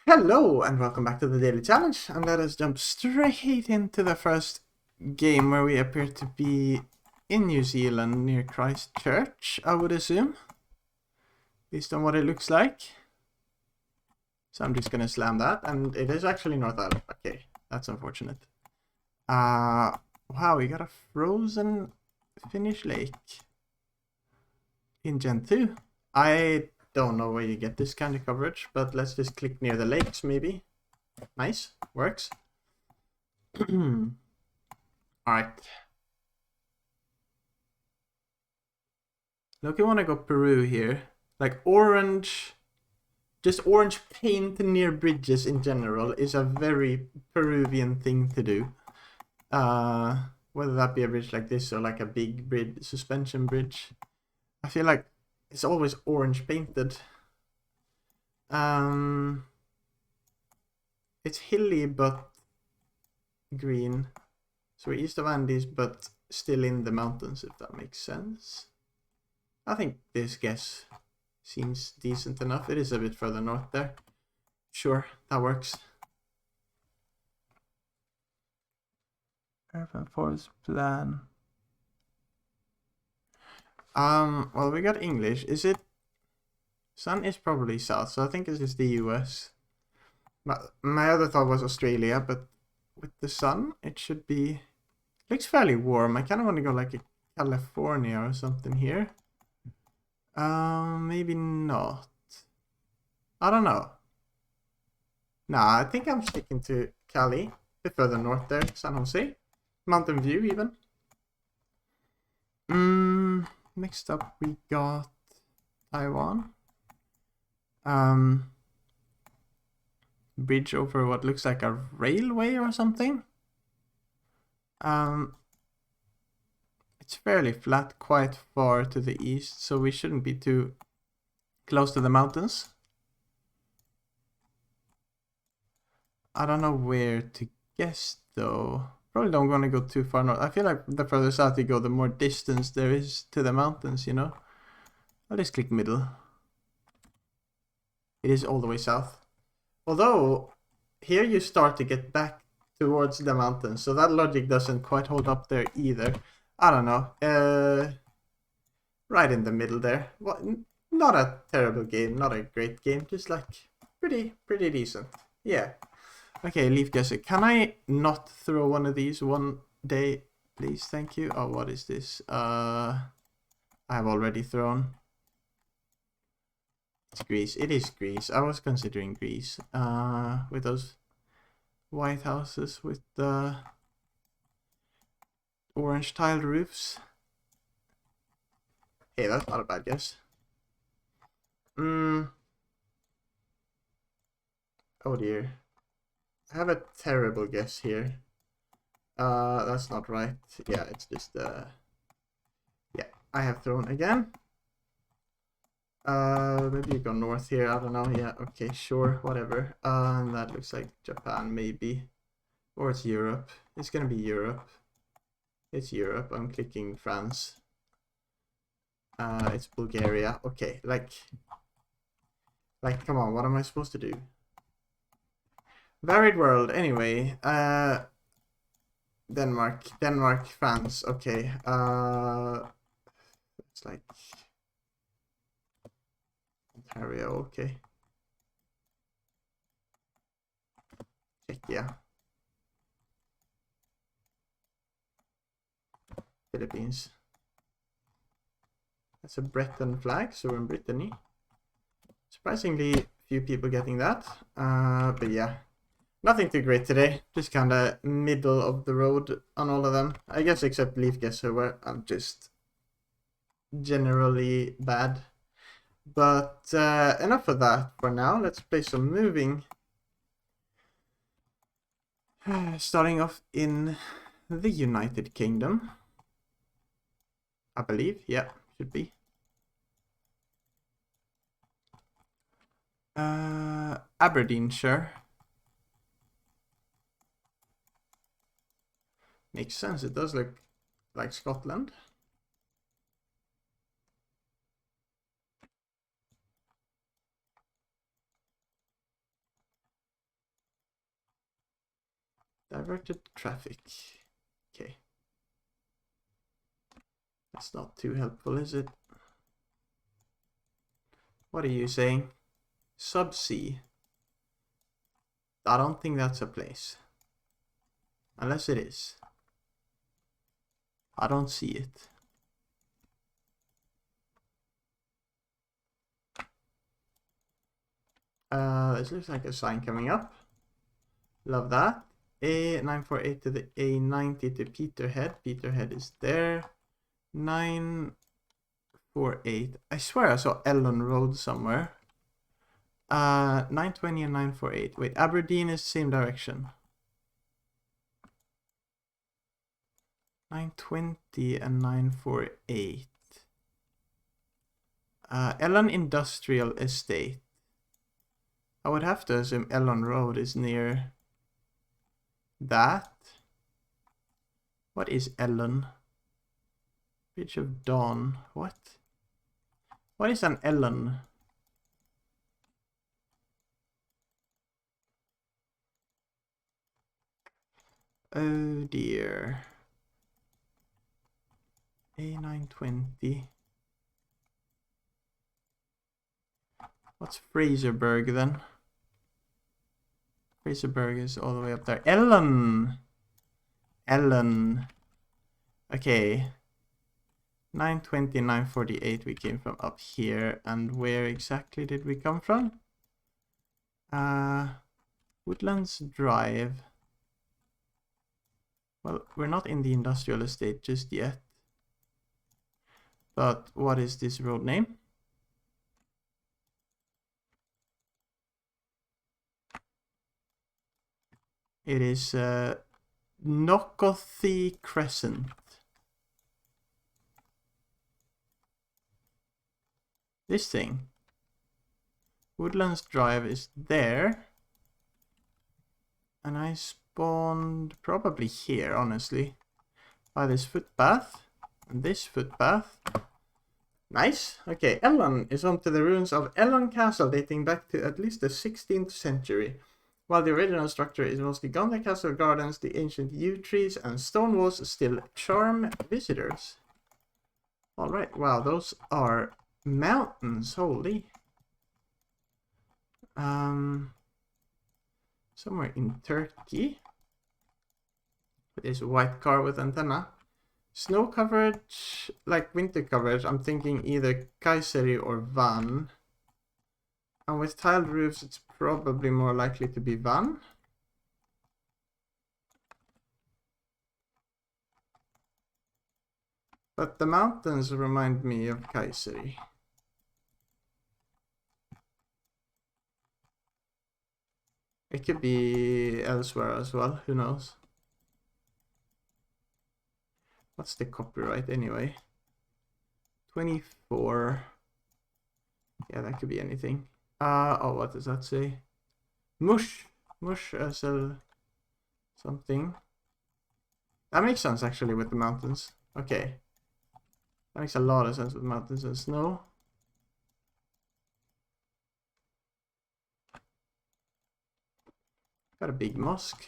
Hello and welcome back to the Daily Challenge, and let us jump straight into the first game where we appear to be in New Zealand near Christchurch, I would assume, based on what it looks like. So I'm just gonna slam that, and it is actually North Island. Okay, that's unfortunate. Wow, we got a frozen Finnish lake in Gen 2. I don't know where you get this kind of coverage, but let's just click near the lakes, maybe. Nice, works. Alright. Look, I want to go Peru here. Like orange, just orange paint near bridges in general is a very Peruvian thing to do. Whether that be a bridge like this or like a big bridge, suspension bridge. I feel like it's always orange painted. It's hilly but green. So we're east of Andes but still in the mountains, if that makes sense. I think this guess seems decent enough. It is a bit further north there. Sure, that works. Urban forest plan. Well, we got English. Is it? Sun is probably south, so I think this is the US. My other thought was Australia, but with the sun, it should be. Looks fairly warm. I kind of want to go like a California or something here. Maybe not. I don't know. Nah, I think I'm sticking to Cali. A bit further north there, San Jose. Mountain View, even. Next up we got Taiwan. Bridge over what looks like a railway or something. It's fairly flat, quite far to the east, so we shouldn't be too close to the mountains. I don't know where to guess though. Probably don't want to go too far north. I feel like the further south you go, the more distance there is to the mountains, you know? I'll just click middle. It is all the way south. Although, here you start to get back towards the mountains, so that logic doesn't quite hold up there either. I don't know. Right in the middle there. Well, not a terrible game, not a great game, just like pretty decent. Yeah. Okay, leaf guesser. Can I not throw one of these one day, please? Thank you. Oh, what is this? I have already thrown. It's Greece. It is Greece. I was considering Greece. With those white houses with the orange tiled roofs. Hey, that's not a bad guess. Oh dear. I have a terrible guess here. That's not right. Yeah, it's just yeah, I have thrown again. Maybe you go north here. I don't know. Yeah, okay, sure, whatever. That looks like Japan, maybe, or it's Europe. It's gonna be Europe. It's Europe. I'm clicking France. It's Bulgaria. Okay, like, come on. What am I supposed to do? Varied world. Anyway, Denmark, France. Okay. It's like Ontario. Okay. Czechia. Philippines. That's a Breton flag, so we're in Brittany. Surprisingly few people getting that. But yeah. Nothing too great today. Just kind of middle of the road on all of them. I guess except Leaf Guesser, where I'm just generally bad. But enough of that for now. Let's play some moving. Starting off in the United Kingdom. I believe. Yeah, should be. Aberdeenshire. Makes sense. It does look like Scotland. Diverted traffic. Okay. That's not too helpful, is it? What are you saying? Subsea. I don't think that's a place. Unless it is. I don't see it. This looks like a sign coming up. Love that. A948 to the A90 to Peterhead. Peterhead is there. 948. I swear I saw Ellen Road somewhere. 920 and 948. Wait, Aberdeen is same direction. 920 and 948. Ellen Industrial Estate. I would have to assume Ellen Road is near that. What is Ellen? Bridge of Dawn. What? What is an Ellen? Oh dear. A920. What's Fraserburg then? Fraserburg is all the way up there. Ellen! Ellen. Okay. 920, 948, we came from up here. And where exactly did we come from? Woodlands Drive. Well, we're not in the industrial estate just yet. But what is this road name? It is Knockothie Crescent. This thing. Woodlands Drive is there. And I spawned probably here, honestly. By this footpath. And this footpath. Nice. Okay, Ellen is home to the ruins of Ellen Castle, dating back to at least the 16th century. While the original structure is mostly gone, the castle gardens, the ancient yew trees, and stone walls still charm visitors. Alright, wow, those are mountains, holy. Somewhere in Turkey. This white car with antenna. Snow coverage, like winter coverage, I'm thinking either Kayseri or Van. And with tiled roofs, it's probably more likely to be Van. But the mountains remind me of Kayseri. It could be elsewhere as well, who knows? What's the copyright anyway? 24. Yeah, that could be anything. Oh, what does that say? Mush sell something. That makes sense actually with the mountains. Okay. That makes a lot of sense with mountains and snow. Got a big mosque.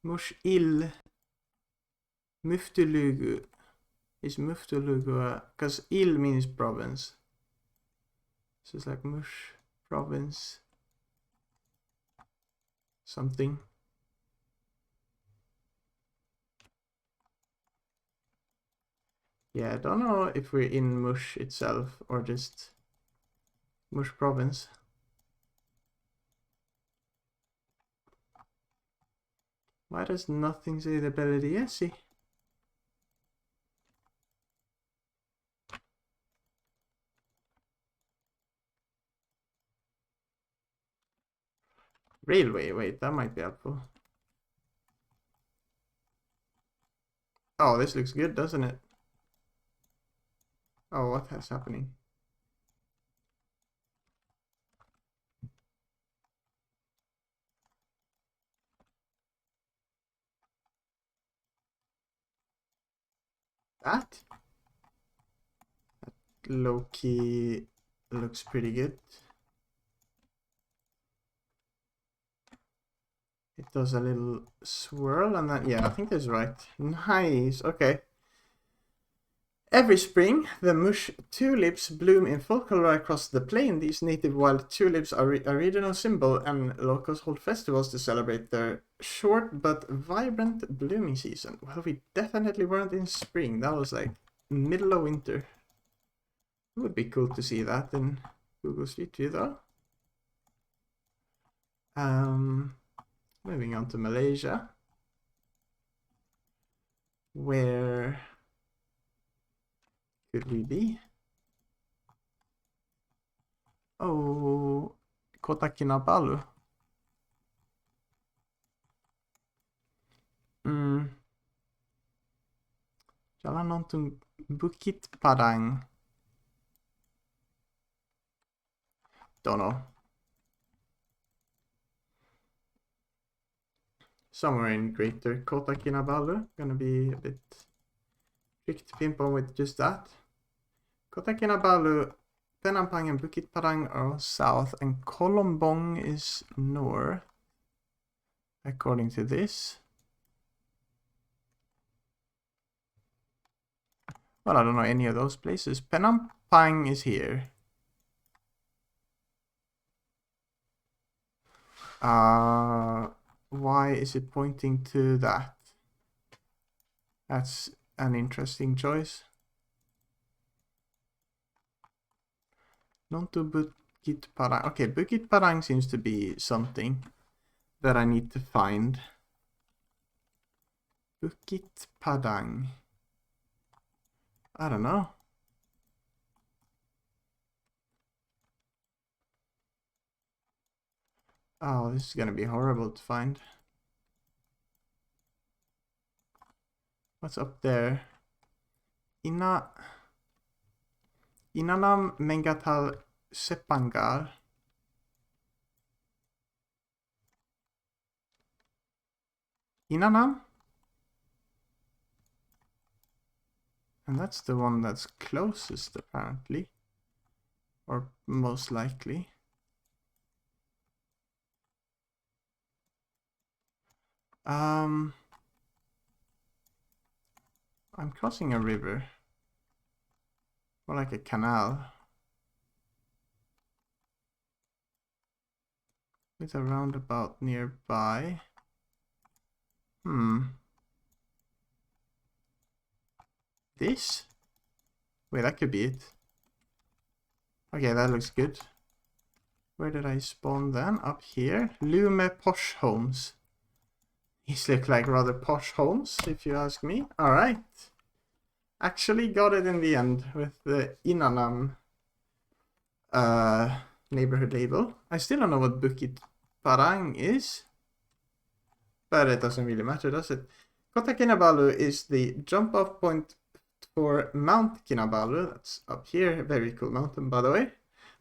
Mush-il. Muftulugu. Is Muftulugu because il means province. So it's like Mush province. Something. Yeah, I don't know if we're in Mush itself or just Mush province. Why does nothing say the ability? Yeah, see. Railway, wait, that might be helpful. Oh, this looks good, doesn't it? Oh, what is happening? That low-key looks pretty good. It It does a little swirl and then, yeah, I think that's right. Nice, okay. Every spring, the mush tulips bloom in full color across the plain. These native wild tulips are a regional symbol, and locals hold festivals to celebrate their short but vibrant blooming season. Well, we definitely weren't in spring. That was like middle of winter. It would be cool to see that in Google Street View, though. Moving on to Malaysia, where could we be? Oh, Kota Kinabalu. Jalan Nontung Bukit Padang. Don't know. Somewhere in Greater Kota Kinabalu. Gonna be a bit tricky to pinpoint with just that. Kota Kinabalu, Penampang and Bukit Padang are all south, and Kolombong is north, according to this. Well, I don't know any of those places. Penampang is here. Why is it pointing to that? That's an interesting choice. Not to Bukit Padang. Okay, Bukit Padang seems to be something that I need to find. Bukit Padang. I don't know. Oh, this is gonna be horrible to find. What's up there? Inanam Mengatal Sepangar. Inanam? And that's the one that's closest, apparently. Or most likely. I'm crossing a river. Or like a canal. With a roundabout nearby. This? Wait, that could be it. Okay, that looks good. Where did I spawn then? Up here. Lume Posh Homes. These look like rather posh homes, if you ask me. Alright. Actually got it in the end with the Inanam neighborhood label. I still don't know what Bukit Parang is. But it doesn't really matter, does it? Kota Kinabalu is the jump off point for Mount Kinabalu. That's up here. Very cool mountain, by the way.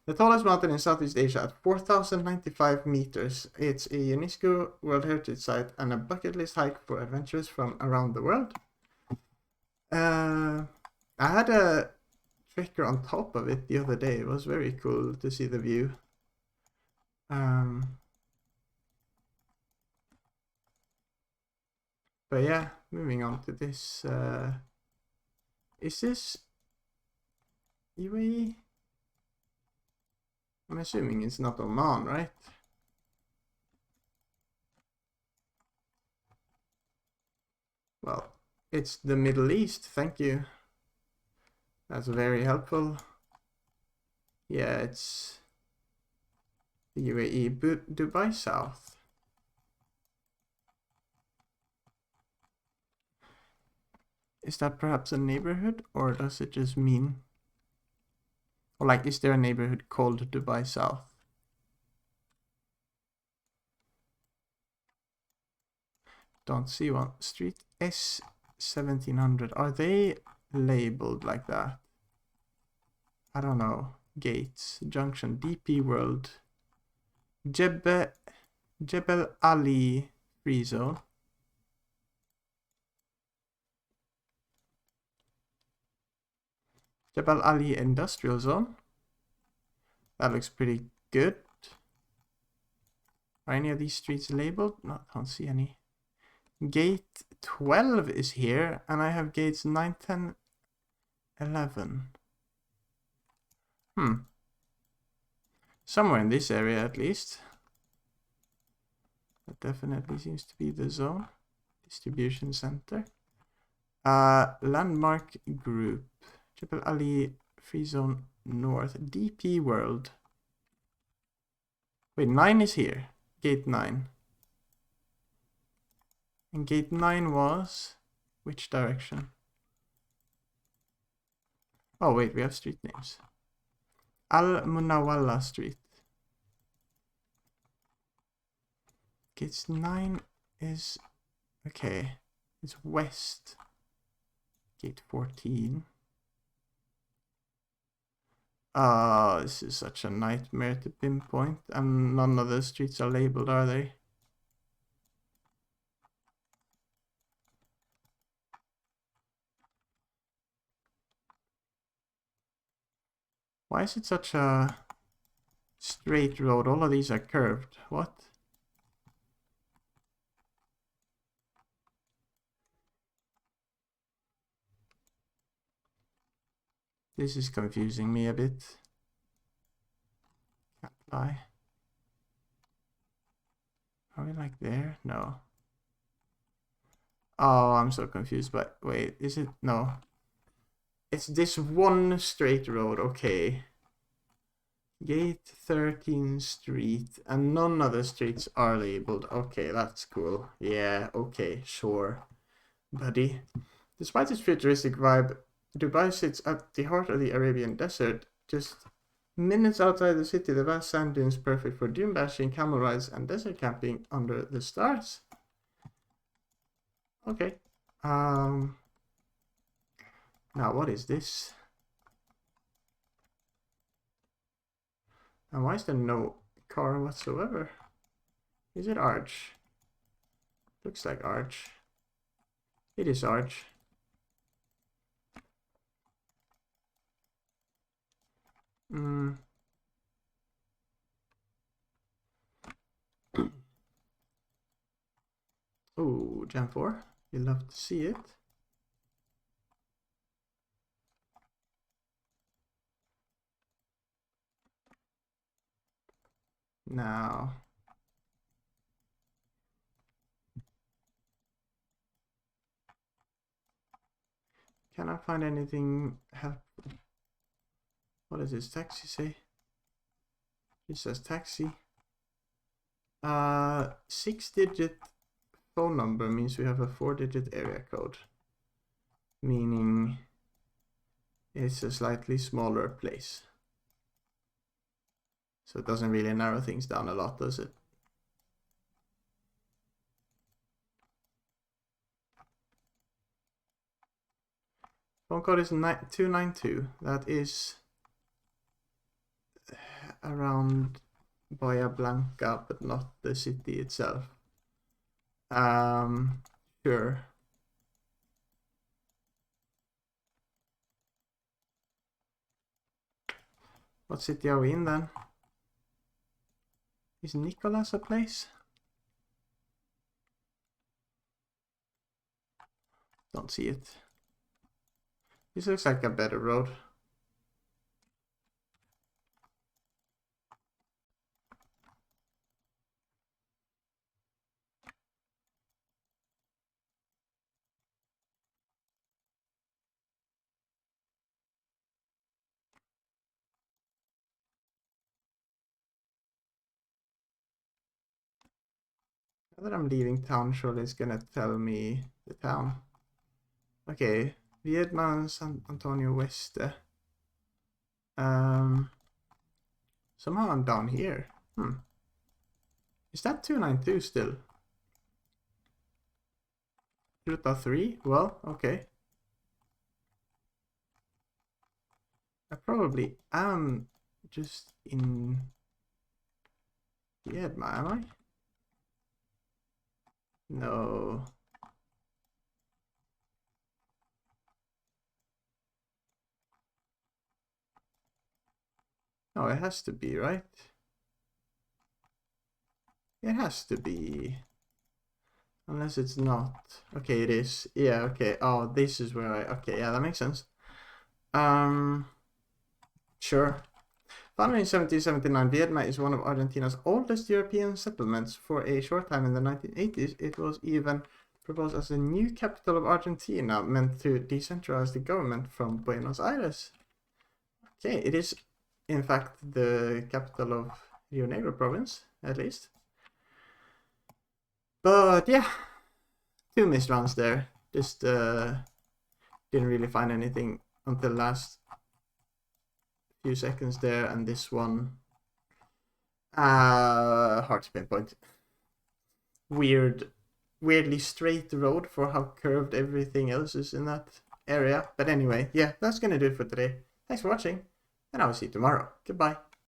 The tallest mountain in Southeast Asia at 4,095 meters. It's a UNESCO World Heritage Site and a bucket list hike for adventurers from around the world. I had a trekker on top of it the other day. It was very cool to see the view. But yeah, moving on to this. Is this UAE? I'm assuming it's not Oman, right? Well, it's the Middle East, thank you. That's very helpful. Yeah, it's the UAE, Dubai South. Is that perhaps a neighborhood, or does it just mean... Or like, is there a neighborhood called Dubai South? Don't see one. Street S1700. Are they labeled like that? I don't know. Gates. Junction. DP World. Jebel Ali Free Zone. Jebel Ali Industrial Zone. That looks pretty good. Are any of these streets labeled? No, I can't see any. Gate 12 is here, and I have gates 9, 10, 11. Somewhere in this area at least. That definitely seems to be the zone. Distribution center. Landmark group. Triple Alley, Free Zone North. DP World. Wait, 9 is here. Gate 9. And gate 9 was... which direction? Oh wait, we have street names. Al Munawalla Street. Gate 9 is... okay. It's west. Gate 14. This is such a nightmare to pinpoint, and none of the streets are labeled, are they? Why is it such a straight road? All of these are curved. What? This is confusing me a bit. Can't lie. Are we like there? No. Oh, I'm so confused, but wait, is it? No. It's this one straight road, okay. Gate 13 Street, and none of the streets are labeled. Okay, that's cool. Yeah, okay, sure. Buddy. Despite its futuristic vibe, Dubai sits at the heart of the Arabian desert, just minutes outside the city. The vast sand dunes perfect for dune bashing, camel rides, and desert camping under the stars. Okay. Now what is this? And why is there no car whatsoever? Is it Arch? Looks like Arch. It is Arch. Oh, Gen 4. You love to see it. Now. Can I find anything helpful? What does this taxi say? It says taxi. 6-digit phone number means we have a 4-digit area code. Meaning it's a slightly smaller place. So it doesn't really narrow things down a lot, does it? Phone code is 292. That is around Bahia Blanca, but not the city itself. Sure. What city are we in then? Is Nicholas a place? Don't see it. This looks like a better road. Now that I'm leaving town, surely it's gonna tell me the town. Okay, Viedma, San Antonio Weste. Somehow I'm down here. Is that 292 still? Ruta 3? Well, okay. I probably am just in Viedma, am I? No. No, it has to be, right? It has to be. Unless it's not. Okay, it is. Yeah, okay. Oh, this is where I... Okay, yeah, that makes sense. Sure. Founded in 1779, Viedma is one of Argentina's oldest European settlements. For a short time in the 1980s, it was even proposed as a new capital of Argentina, meant to decentralize the government from Buenos Aires. Okay, it is in fact the capital of Rio Negro province, at least. But yeah, 2 missed rounds there. Just didn't really find anything until last few seconds there, and this one hard to pinpoint. Weirdly straight road for how curved everything else is in that area. But anyway, yeah, that's gonna do it for today. Thanks for watching, and I will see you tomorrow. Goodbye.